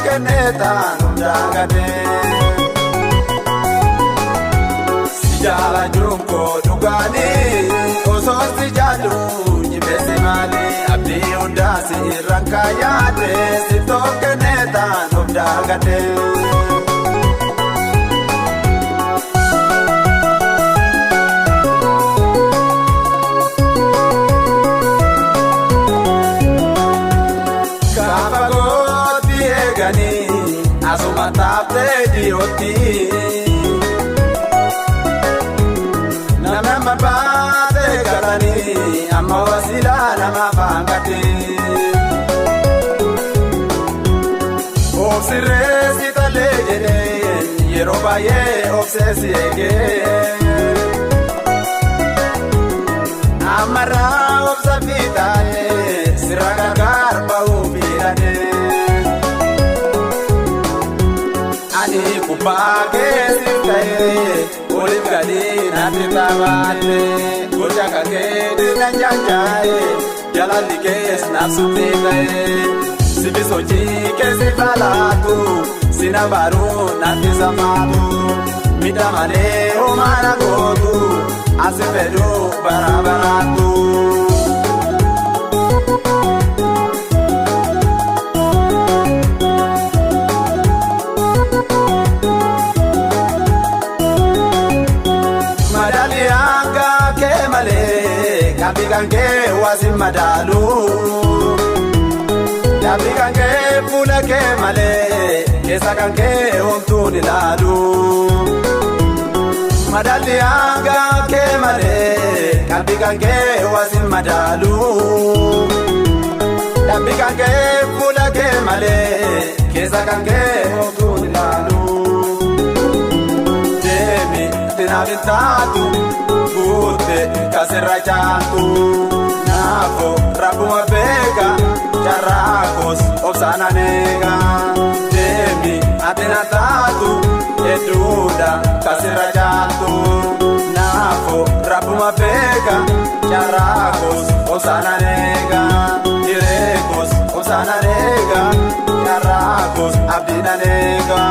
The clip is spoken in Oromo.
kennetaan daagate. Jaalala jirunko dhugaani osoo si jaadu nyibeesi maali abdii hundaasi irraan yaade si kennetaan daagate. Asuma taatee dhiyooti nama baatee galanii amma wasilaa nama faangate. Obsirree si talee jedhee yeroo baay'ee obseesi eegee amarraa obsa fiitaanee sirra gargaar ba'uu fiidhanee. Ani kubbaa sirtee oliif gadii naatti taphaate gocha kakee na nyaanjaaye jaalalli kees naaf suphee ta'e sibis hojii keessi faalaatu sina baaruu naatti samaatu midha malee homaana gootu asi fedhuu baraabaraatu. Dabi kanke wasi madalu, dabi kanke pula ke male, kesa kanke ontu nilalu. Madali anga ke male, dabi kanke wasi madalu, dabi kanke pula ke male, kesa kanke ontu nilalu. Demi tinabitatu. Buute kasirra jaantu naafo rakkuma beeka jarraakos obsaan aneega deemi atina taatu hedduudha kasirra jaantu naafo rakkuma beeka jarraakos obsaan aneega direekos obsaan aneega jarraakos abdiin aneega.